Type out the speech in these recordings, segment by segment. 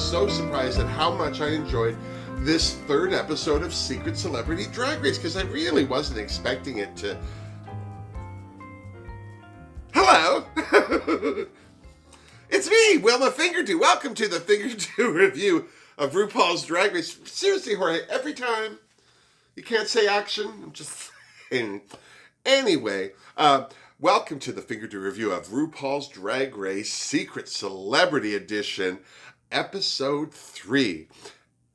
so surprised at how much I enjoyed this third episode of Secret Celebrity Drag Race, because I really wasn't expecting it to... Hello! It's me, Wilma Fingerdoo. Welcome to the Fingerdoo review of RuPaul's Drag Race. Seriously, Jorge, every time you can't say action, I'm just saying. Anyway, welcome to the Fingerdoo review of RuPaul's Drag Race Secret Celebrity Edition, Episode 3.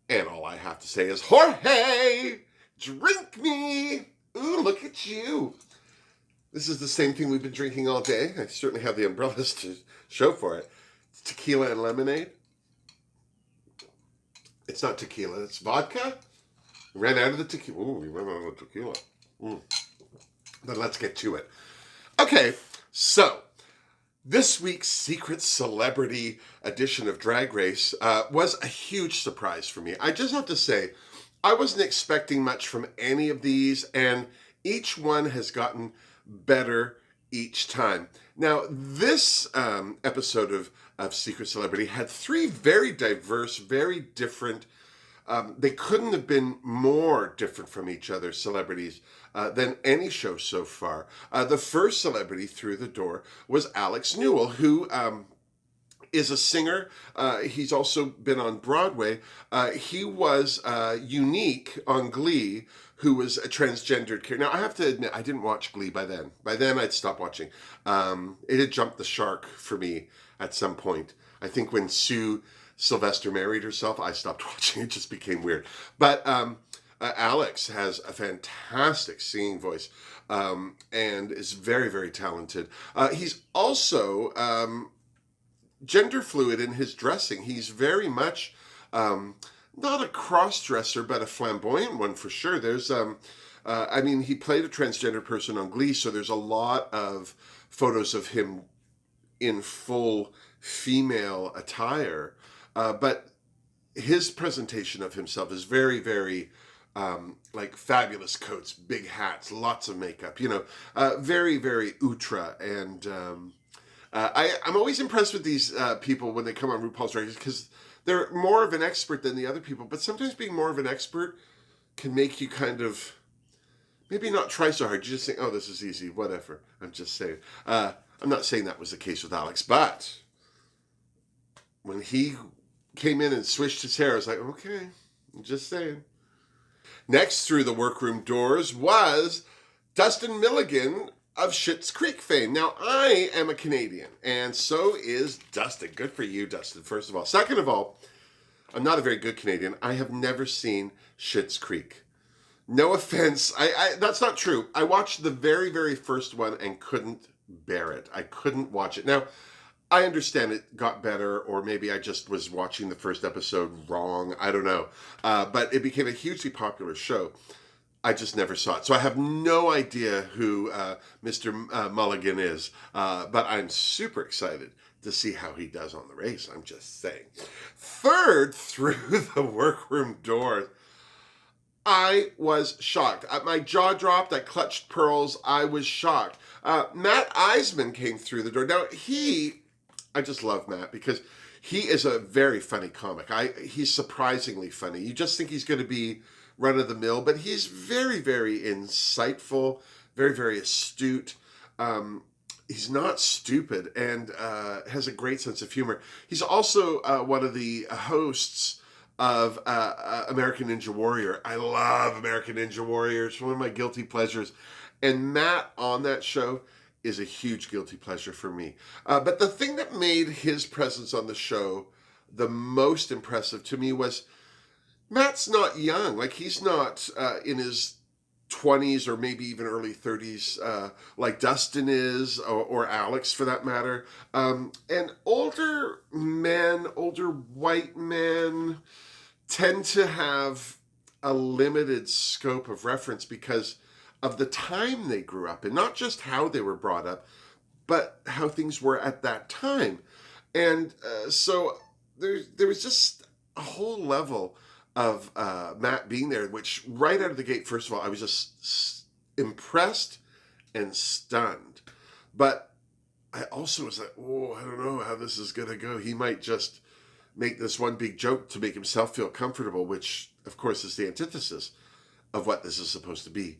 And all I have to say is, Jorge, drink me. Ooh, look at you. This is the same thing we've been drinking all day. I certainly have the umbrellas to show for it. It's tequila and lemonade. It's not tequila, it's vodka. We ran out of the tequila. Ooh, we ran out of the tequila. But let's get to it. Okay, so this week's Secret Celebrity edition of Drag Race was a huge surprise for me. I just have to say, I wasn't expecting much from any of these, and each one has gotten better each time. Now, this episode of Secret Celebrity had three very diverse, very different, they couldn't have been more different from each other celebrities than any show so far. The first celebrity through the door was Alex Newell, who is a singer. He's also been on Broadway. He was Unique on Glee, who was a transgendered character. Now, I have to admit, I didn't watch Glee by then. By then, I'd stopped watching. It had jumped the shark for me at some point. I think when Sue Sylvester married herself, I stopped watching. It just became weird. But Alex has a fantastic singing voice and is very, very talented. He's also gender fluid in his dressing. He's very much not a cross-dresser, but a flamboyant one for sure. There's, he played a transgender person on Glee, so there's a lot of photos of him in full female attire. But his presentation of himself is very, very, like fabulous coats, big hats, lots of makeup, very, very outre. And I'm always impressed with these people when they come on RuPaul's Drag Race, because they're more of an expert than the other people, but sometimes being more of an expert can make you kind of maybe not try so hard. You just think, oh, this is easy, whatever. I'm just saying. I'm not saying that was the case with Alex, but when he came in and switched his hair, I was like, okay, I'm just saying. Next through the workroom doors was Dustin Milligan of Schitt's Creek fame. Now, I am a Canadian, and so is Dustin. Good for you, Dustin, first of all. Second of all, I'm not a very good Canadian. I have never seen Schitt's Creek. No offense. That's not true. I watched the very, very first one and couldn't bear it. I couldn't watch it. Now, I understand it got better, or maybe I just was watching the first episode wrong. I don't know. But it became a hugely popular show. I just never saw it. So I have no idea who Mr. Mulligan is. But I'm super excited to see how he does on the race. I'm just saying. Third through the workroom door, I was shocked. My jaw dropped. I clutched pearls. I was shocked. Matt Eisman came through the door. Now, I just love Matt because he is a very funny comic. He's surprisingly funny. You just think he's going to be run-of-the-mill, but he's very, very insightful, very, very astute. He's not stupid and has a great sense of humor. He's also one of the hosts of American Ninja Warrior. I love American Ninja Warrior. It's one of my guilty pleasures. And Matt on that show is a huge guilty pleasure for me. But the thing that made his presence on the show the most impressive to me was Matt's not young. Like, he's not in his 20s or maybe even early 30s like Dustin is, or Alex for that matter. And older men, older white men tend to have a limited scope of reference because of the time they grew up in, not just how they were brought up, but how things were at that time. And so there was just a whole level of Matt being there, which right out of the gate, first of all, I was just impressed and stunned. But I also was like, oh, I don't know how this is going to go. He might just make this one big joke to make himself feel comfortable, which, of course, is the antithesis of what this is supposed to be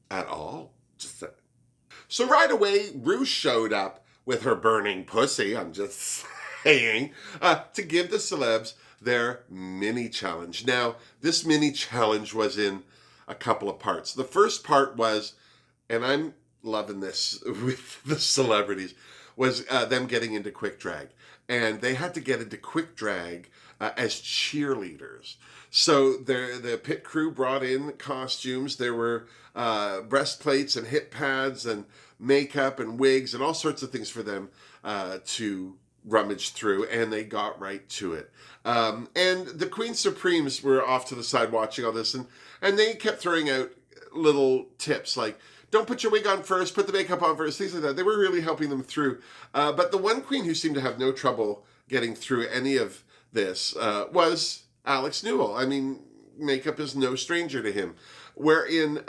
at all. Just that. So right away, Rue showed up with her burning pussy, I'm just saying, to give the celebs their mini challenge. Now, this mini challenge was in a couple of parts. The first part was, and I'm loving this with the celebrities, was them getting into quick drag. And they had to get into quick drag as cheerleaders. So the pit crew brought in costumes. There were breastplates and hip pads and makeup and wigs and all sorts of things for them to rummage through, and they got right to it. And the Queen Supremes were off to the side watching all this, and they kept throwing out little tips like, don't put your wig on first, put the makeup on first, things like that. They were really helping them through. But the one queen who seemed to have no trouble getting through any of this was Alex Newell. I mean, makeup is no stranger to him. Wherein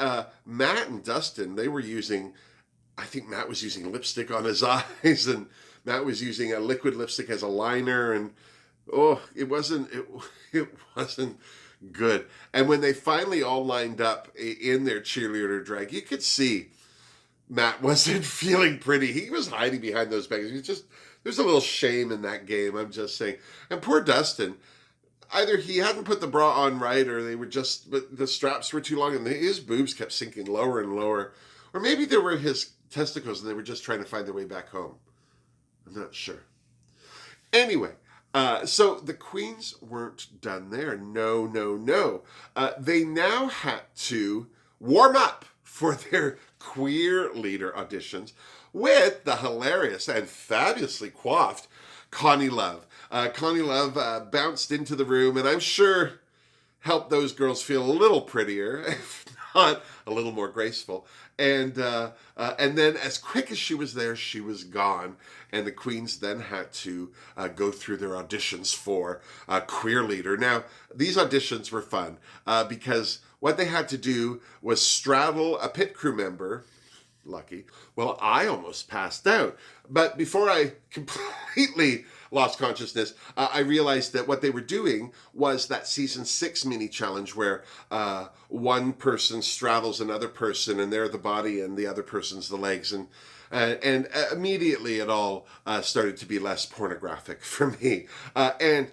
Matt and Dustin, they were using, I think Matt was using lipstick on his eyes, and Matt was using a liquid lipstick as a liner, and it wasn't good. And when they finally all lined up in their cheerleader drag, you could see Matt wasn't feeling pretty. He was hiding behind those bags. There's a little shame in that game, I'm just saying. And poor Dustin, either he hadn't put the bra on right, or but the straps were too long and his boobs kept sinking lower and lower. Or maybe they were his testicles and they were just trying to find their way back home. I'm not sure. Anyway, so the queens weren't done there. No. They now had to warm up for their queer leader auditions with the hilarious and fabulously coiffed Connie Love. Connie Love bounced into the room, and I'm sure helped those girls feel a little prettier, if not a little more graceful. And then as quick as she was there, she was gone. And the queens then had to go through their auditions for queer leader. Now, these auditions were fun because what they had to do was straddle a pit crew member. Lucky. Well, I almost passed out. But before I completely lost consciousness, I realized that what they were doing was that season 6 mini challenge where one person straddles another person and they're the body and the other person's the legs. And immediately it all started to be less pornographic for me. And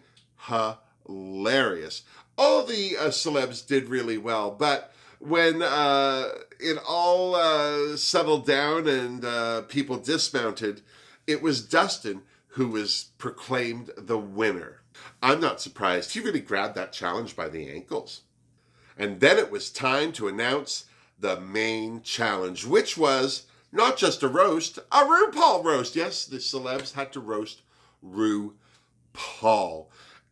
hilarious. All the celebs did really well, but when it all settled down and people dismounted, it was Dustin who was proclaimed the winner. I'm not surprised. He really grabbed that challenge by the ankles. And then it was time to announce the main challenge, which was not just a roast, a RuPaul roast. Yes, the celebs had to roast RuPaul.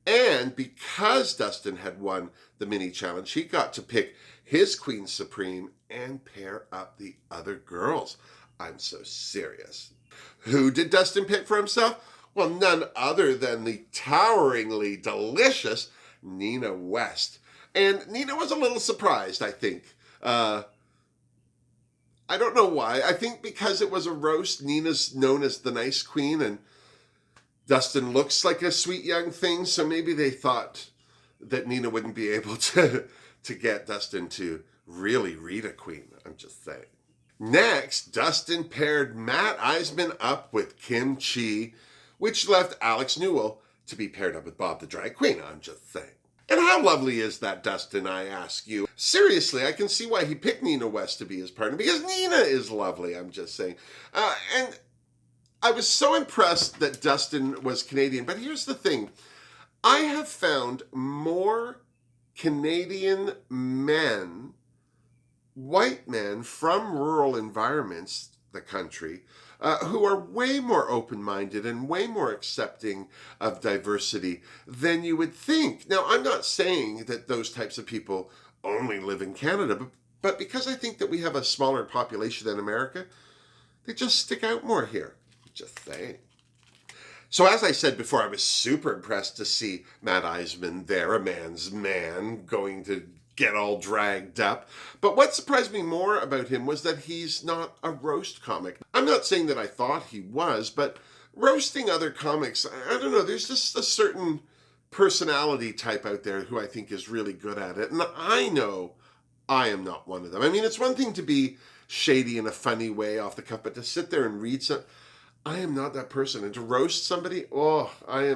And because Dustin had won the mini challenge, he got to pick his Queen Supreme and pair up the other girls. I'm so serious. Who did Dustin pick for himself? Well, none other than the toweringly delicious Nina West. And Nina was a little surprised, I think. I don't know why. I think because it was a roast, Nina's known as the nice queen, and Dustin looks like a sweet young thing, so maybe they thought that Nina wouldn't be able to get Dustin to really read a queen. I'm just saying. Next, Dustin paired Matt Eisman up with Kim Chi, which left Alex Newell to be paired up with Bob the Drag Queen. I'm just saying. And how lovely is that, Dustin, I ask you? Seriously, I can see why he picked Nina West to be his partner, because Nina is lovely, I'm just saying. And I was so impressed that Dustin was Canadian, but here's the thing. I have found more Canadian men, white men from rural environments, the country, who are way more open-minded and way more accepting of diversity than you would think. Now, I'm not saying that those types of people only live in Canada, but because I think that we have a smaller population than America, they just stick out more here. Just saying. So as I said before, I was super impressed to see Matt Eisman there, a man's man, going to get all dragged up. But what surprised me more about him was that he's not a roast comic. I'm not saying that I thought he was, but roasting other comics, I don't know, there's just a certain personality type out there who I think is really good at it. And I know I am not one of them. I mean, it's one thing to be shady in a funny way off the cuff, but to sit there and read some, I am not that person. And to roast somebody, I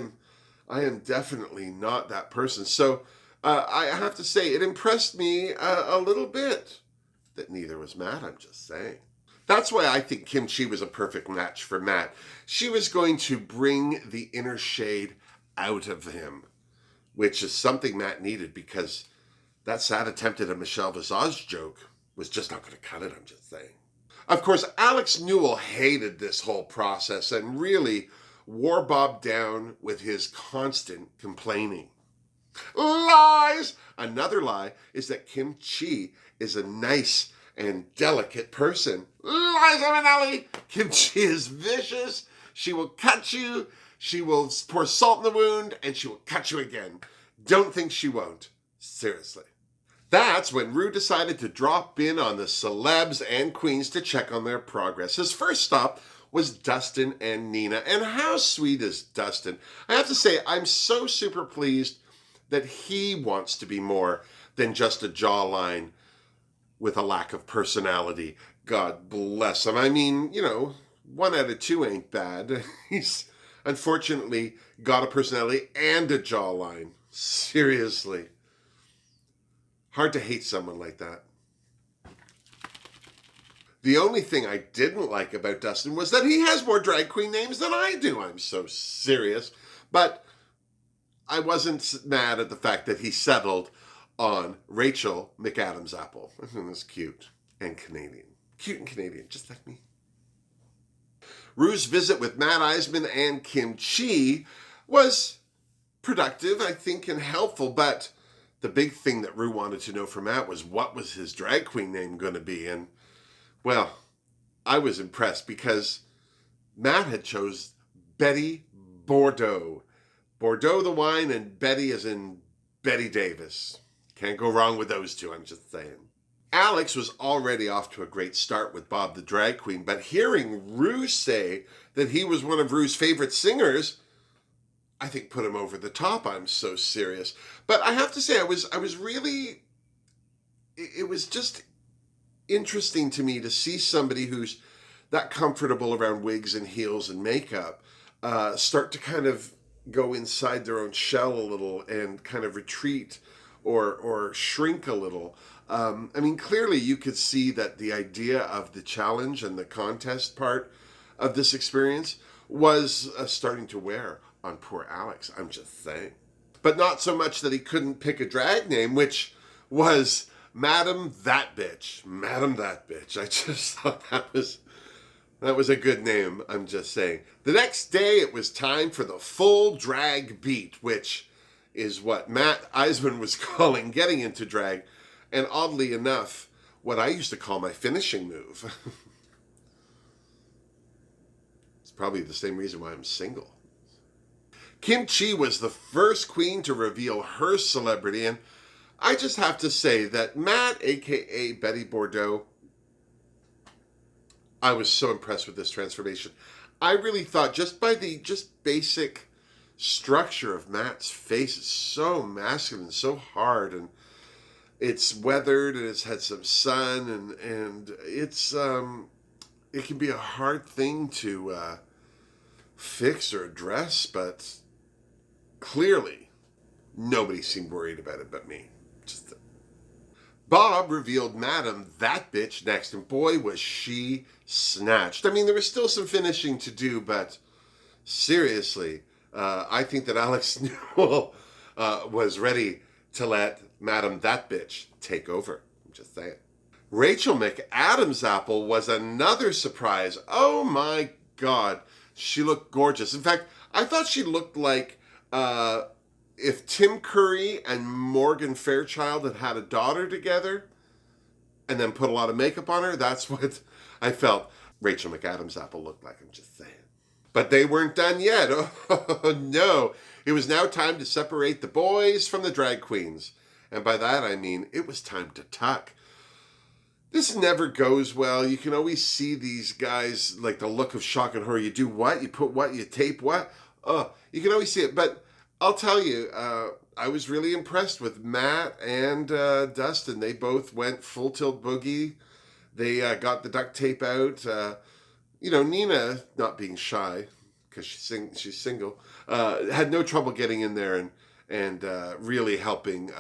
am definitely not that person. So I have to say, it impressed me a little bit that neither was Matt, I'm just saying. That's why I think Kim Chi was a perfect match for Matt. She was going to bring the inner shade out of him, which is something Matt needed, because that sad attempt at a Michelle Visage joke was just not going to cut it, I'm just saying. Of course, Alex Newell hated this whole process and really wore Bob down with his constant complaining. Lies! Another lie is that Kim Chi is a nice and delicate person. Lies, Eminelli! Kim Chi is vicious. She will cut you. She will pour salt in the wound, and she will cut you again. Don't think she won't. Seriously. That's when Rue decided to drop in on the celebs and queens to check on their progress. His first stop was Dustin and Nina. And how sweet is Dustin? I have to say, I'm so super pleased that he wants to be more than just a jawline with a lack of personality. God bless him. I mean, 1 out of 2 ain't bad. He's unfortunately got a personality and a jawline. Seriously. Hard to hate someone like that. The only thing I didn't like about Dustin was that he has more drag queen names than I do. I'm so serious. But I wasn't mad at the fact that he settled on Rachel Mcadams Apple. It was cute and Canadian. Cute and Canadian, just like me. Rue's visit with Matt Eisman and Kim Chi was productive, I think, and helpful, but the big thing that Rue wanted to know from Matt was, what was his drag queen name going to be? And, well, I was impressed because Matt had chose Betty Bordeaux. Bordeaux the wine and Betty as in Betty Davis. Can't go wrong with those two, I'm just saying. Alex was already off to a great start with Bob the drag queen, but hearing Rue say that he was one of Rue's favorite singers, I think put him over the top. I'm so serious. But I have to say, I was really, it was just interesting to me to see somebody who's that comfortable around wigs and heels and makeup start to kind of go inside their own shell a little and kind of retreat or shrink a little. I mean, clearly you could see that the idea of the challenge and the contest part of this experience was starting to wear on poor Alex, I'm just saying. But not so much that he couldn't pick a drag name, which was Madam That Bitch. Madam That Bitch. I just thought that was a good name, I'm just saying. The next day, it was time for the full drag beat, which is what Matt Eisman was calling getting into drag, and oddly enough, what I used to call my finishing move. It's probably the same reason why I'm single. Kim Chi was the first queen to reveal her celebrity, and I just have to say that Matt, aka Betty Bordeaux, I was so impressed with this transformation. I really thought just by the basic structure of Matt's face, it's so masculine, so hard, and it's weathered and it's had some sun, and it's it can be a hard thing to fix or address, but clearly nobody seemed worried about it but me. Bob revealed Madam That Bitch next, and boy was she snatched. I mean, there was still some finishing to do, but seriously, I think that Alex Newell was ready to let Madam That Bitch take over. I'm just saying. Rachel Mcadams Apple was another surprise. Oh my God, she looked gorgeous. In fact, I thought she looked like if Tim Curry and Morgan Fairchild had had a daughter together and then put a lot of makeup on her. That's what I felt Rachel Mcadams Apple looked like. I'm just saying. But they weren't done yet. Oh, no. It was now time to separate the boys from the drag queens. And by that, I mean, it was time to tuck. This never goes well. You can always see these guys, like the look of shock and horror. You do what? You put what? You tape what? Oh, you can always see it. But I'll tell you, I was really impressed with Matt and Dustin. They both went full tilt boogie. They got the duct tape out. Nina, not being shy because she's single, had no trouble getting in there and really helping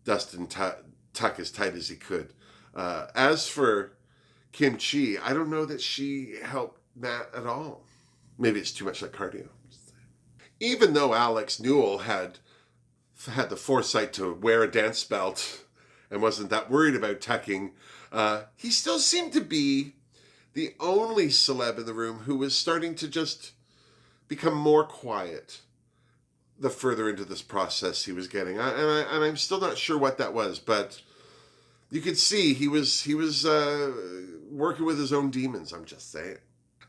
Dustin tuck as tight as he could. As for Kim Chi, I don't know that she helped Matt at all. Maybe it's too much like cardio. Even though Alex Newell had the foresight to wear a dance belt and wasn't that worried about tucking, he still seemed to be the only celeb in the room who was starting to just become more quiet the further into this process he was getting. And I'm still not sure what that was, but you could see he was working with his own demons, I'm just saying.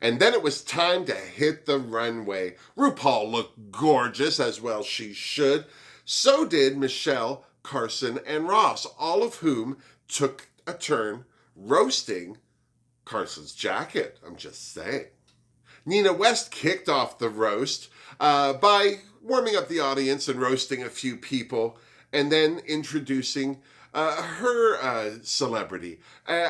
And then it was time to hit the runway. RuPaul looked gorgeous, as well she should. So did Michelle, Carson, and Ross, all of whom took a turn roasting Carson's jacket, I'm just saying. Nina West kicked off the roast by warming up the audience and roasting a few people, and then introducing her celebrity,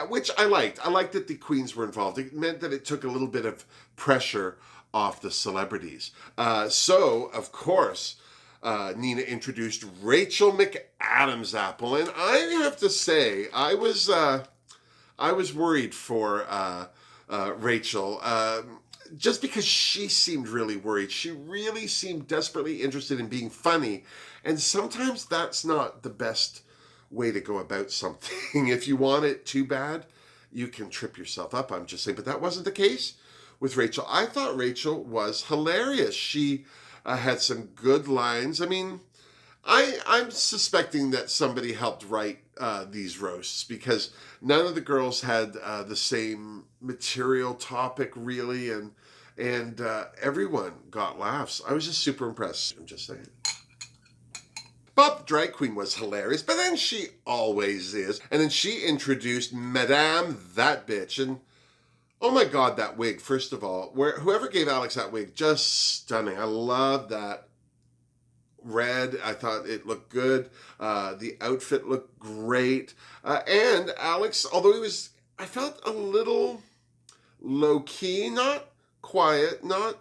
which I liked. I liked that the queens were involved. It meant that it took a little bit of pressure off the celebrities. So, of course, Nina introduced Rachel Mcadams Apple, and I have to say, I was worried for Rachel, just because she seemed really worried. She really seemed desperately interested in being funny, and sometimes that's not the best way to go about something. If you want it too bad, you can trip yourself up, I'm just saying. But that wasn't the case with Rachel. I thought Rachel was hilarious. She had some good lines. I mean, I'm suspecting that somebody helped write these roasts, because none of the girls had the same material topic, really, and everyone got laughs. I was just super impressed, I'm just saying. Bob the drag queen was hilarious, but then she always is. And then she introduced Madame That Bitch, and oh my God, that wig, first of all, whoever gave Alex that wig, just stunning. I love that red. I thought it looked good. The outfit looked great. And Alex, although I felt a little low-key, not quiet, not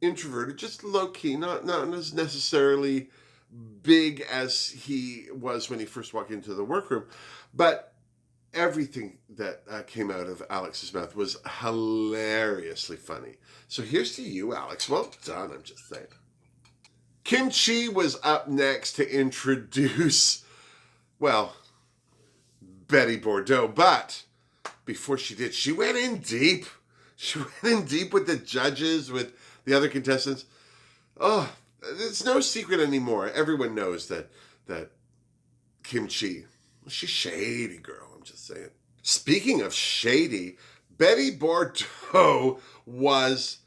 introverted, just low-key, not as necessarily big as he was when he first walked into the workroom. But everything that came out of Alex's mouth was hilariously funny. So here's to you, Alex. Well done, I'm just saying. Kim Chi was up next to introduce, well, Betty Bordeaux. But before she did, she went in deep. She went in deep with the judges, with the other contestants. Oh, it's no secret anymore. Everyone knows that Kim Chi, she's shady, girl, I'm just saying. Speaking of shady, Betty Bordeaux was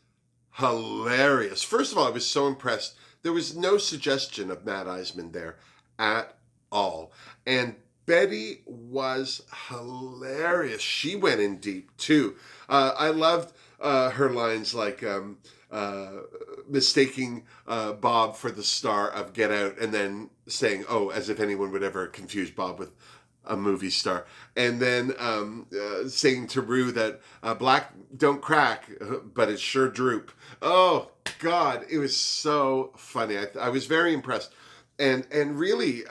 hilarious. First of all, I was so impressed. There was no suggestion of Matt Eisman there at all. And Betty was hilarious. She went in deep, too. I loved her lines like mistaking Bob for the star of Get Out, and then saying, oh, as if anyone would ever confuse Bob with a movie star. And then saying to Rue that black don't crack, but it sure droop. Oh, God, it was so funny. I was very impressed. And really,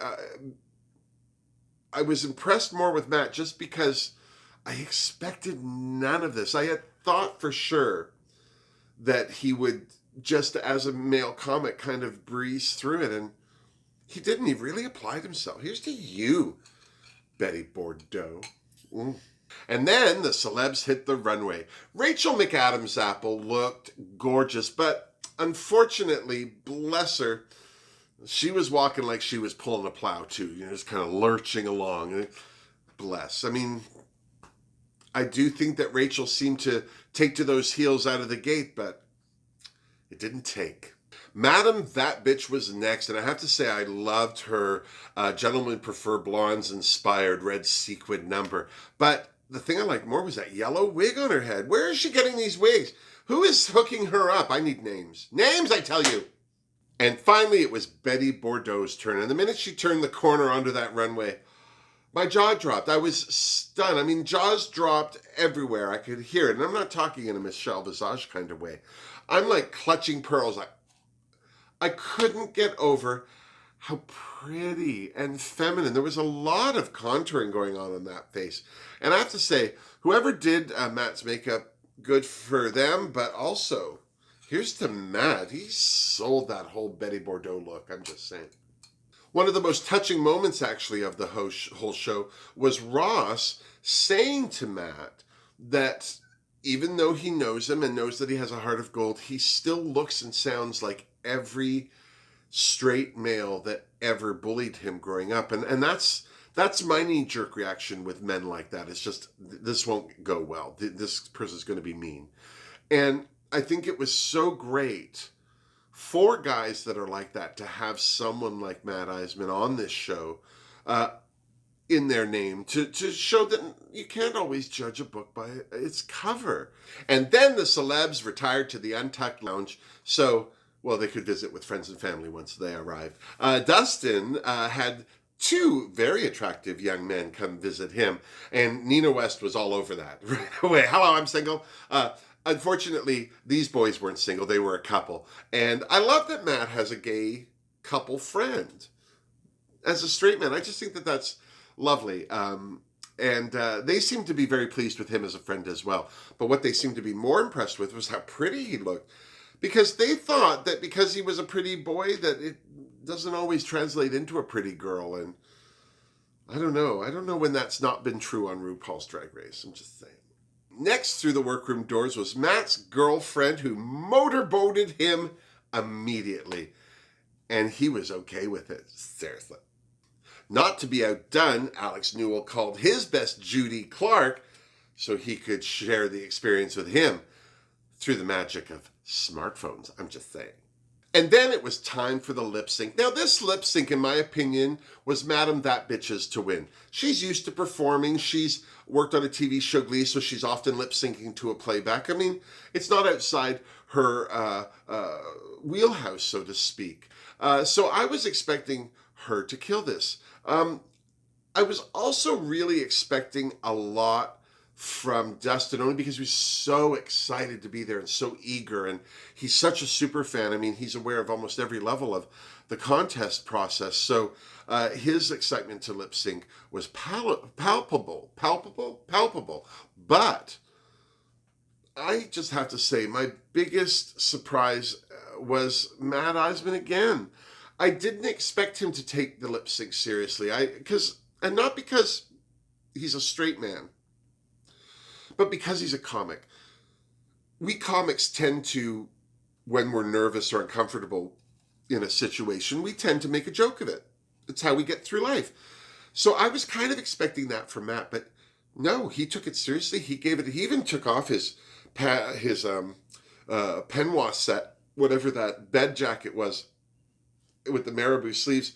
I was impressed more with Matt just because I expected none of this. I had thought for sure that he would, just as a male comic, kind of breeze through it, and he didn't. He really applied himself. Here's to you, Betty Bordeaux. And then the celebs hit the runway. Rachel McAdams Apple looked gorgeous, but unfortunately, bless her, she was walking like she was pulling a plow too, just kind of lurching along. Bless. I mean, I do think that Rachel seemed to take to those heels out of the gate, but it didn't take. Madam That Bitch was next, and I have to say I loved her Gentlemen Prefer Blondes inspired red sequin number. But the thing I liked more was that yellow wig on her head. Where is she getting these wigs? Who is hooking her up? I need names. Names, I tell you. And finally, it was Betty Bordeaux's turn. And the minute she turned the corner onto that runway, my jaw dropped. I was stunned. I mean, jaws dropped everywhere. I could hear it. And I'm not talking in a Michelle Visage kind of way. I'm like clutching pearls. I couldn't get over how pretty and feminine. There was a lot of contouring going on in that face. And I have to say, whoever did Matt's makeup, good for them. But also, here's to Matt. He sold that whole Betty Bordeaux look. I'm just saying. One of the most touching moments, actually, of the whole show was Ross saying to Matt that even though he knows him and knows that he has a heart of gold, he still looks and sounds like every straight male that ever bullied him growing up. And that's my knee-jerk reaction with men like that. It's just, this won't go well. This person's going to be mean. And I think it was so great for guys that are like that to have someone like Matt Eisman on this show in their name to show that you can't always judge a book by its cover. And then the celebs retired to the Untucked Lounge, so, well, they could visit with friends and family once they arrived. Dustin had two very attractive young men come visit him, and Nina West was all over that right away. Hello, I'm single. Unfortunately, these boys weren't single. They were a couple. And I love that Matt has a gay couple friend. As a straight man, I just think that that's lovely. And they seemed to be very pleased with him as a friend as well. But what they seemed to be more impressed with was how pretty he looked. Because they thought that because he was a pretty boy, that it doesn't always translate into a pretty girl. And I don't know. I don't know when that's not been true on RuPaul's Drag Race. I'm just saying. Next through the workroom doors was Matt's girlfriend, who motorboated him immediately. And he was okay with it, seriously. Not to be outdone, Alex Newell called his best Judy Clark so he could share the experience with him through the magic of smartphones, I'm just saying. And then it was time for the lip sync. Now, this lip sync, in my opinion, was Madam That Bitch's to win. She's used to performing. She's worked on a TV show, Glee, so she's often lip syncing to a playback. I mean, it's not outside her wheelhouse, so to speak. So I was expecting her to kill this. I was also really expecting a lot from Dustin, only because he was so excited to be there and so eager, and he's such a super fan. I mean, he's aware of almost every level of the contest process, so his excitement to lip sync was palpable. But I just have to say, my biggest surprise was Matt Eisman again. I didn't expect him to take the lip sync seriously, and not because he's a straight man, but because he's a comic. We comics tend to, when we're nervous or uncomfortable in a situation, we tend to make a joke of it. It's how we get through life. So I was kind of expecting that from Matt, but no, he took it seriously. He gave it. He even took off his peignoir set, whatever that bed jacket was, with the marabou sleeves,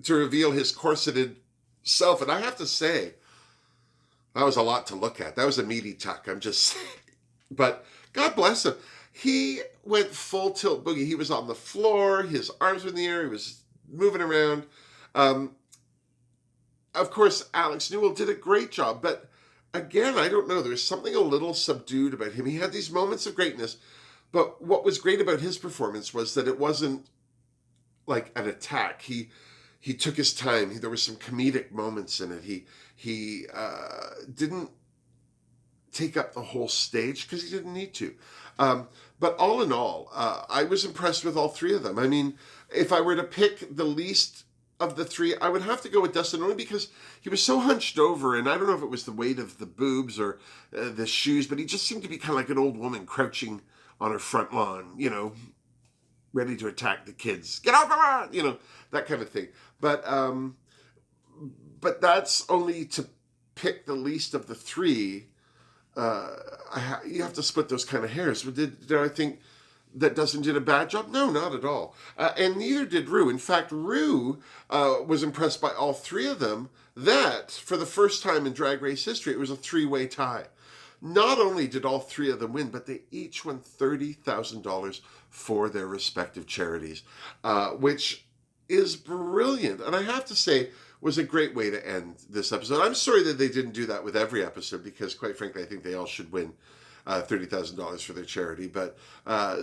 to reveal his corseted self. And I have to say, that was a lot to look at. That was a meaty tuck, I'm just saying. But God bless him. He went full tilt boogie. He was on the floor. His arms were in the air. He was moving around. Of course, Alex Newell did a great job. But again, I don't know. There was something a little subdued about him. He had these moments of greatness. But what was great about his performance was that it wasn't like an attack. He took his time. There were some comedic moments in it. He didn't take up the whole stage because he didn't need to. But all in all, I was impressed with all three of them. I mean, if I were to pick the least of the three, I would have to go with Dustin, only because he was so hunched over, and I don't know if it was the weight of the boobs or the shoes, but he just seemed to be kind of like an old woman crouching on her front lawn, ready to attack the kids. Get off the lawn, that kind of thing. But that's only to pick the least of the three. You have to split those kind of hairs. Did I think that Dustin did a bad job? No, not at all. And neither did Rue. In fact, Rue was impressed by all three of them, that for the first time in Drag Race history, it was a three-way tie. not only did all three of them win, but they each won $30,000 for their respective charities, which is brilliant. And I have to say, was a great way to end this episode. I'm sorry that they didn't do that with every episode, because quite frankly, I think they all should win $30,000 for their charity. But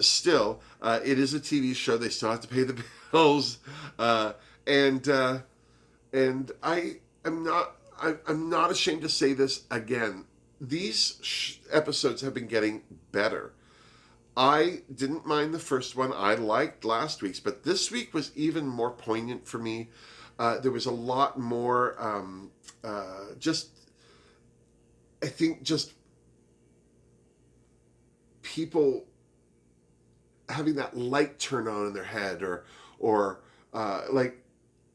still, it is a TV show. They still have to pay the bills. And I'm not ashamed to say this again. These episodes have been getting better. I didn't mind the first one. I liked last week's, but this week was even more poignant for me. There was a lot more, I think just people having that light turn on in their head, or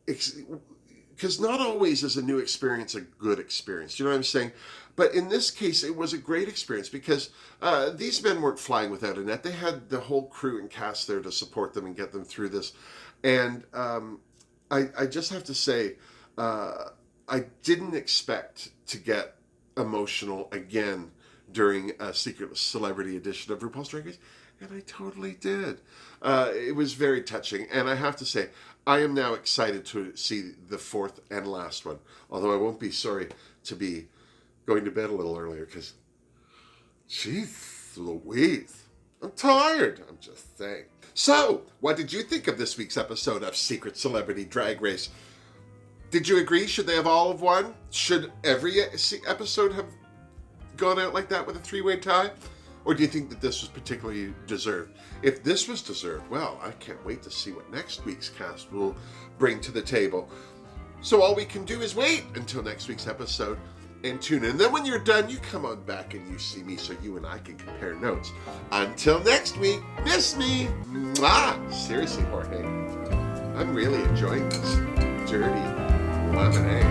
because not always is a new experience a good experience. You know what I'm saying? But in this case, it was a great experience, because these men weren't flying without a net. They had the whole crew and cast there to support them and get them through this. And I just have to say, I didn't expect to get emotional again during a Secret Celebrity edition of RuPaul's Drag Race, and I totally did. It was very touching, and I have to say, I am now excited to see the fourth and last one, although I won't be sorry to be going to bed a little earlier, because, jeez Louise, I'm tired. I'm just saying. So, what did you think of this week's episode of Secret Celebrity Drag Race? Did you agree? Should they have all have won? Should every episode have gone out like that with a three-way tie? Or do you think that this was particularly deserved? If this was deserved, well, I can't wait to see what next week's cast will bring to the table. So all we can do is wait until next week's episode and tune in. And then when you're done, you come on back and you see me so you and I can compare notes. Until next week, miss me. Mwah! Seriously, Jorge, I'm really enjoying this dirty lemonade.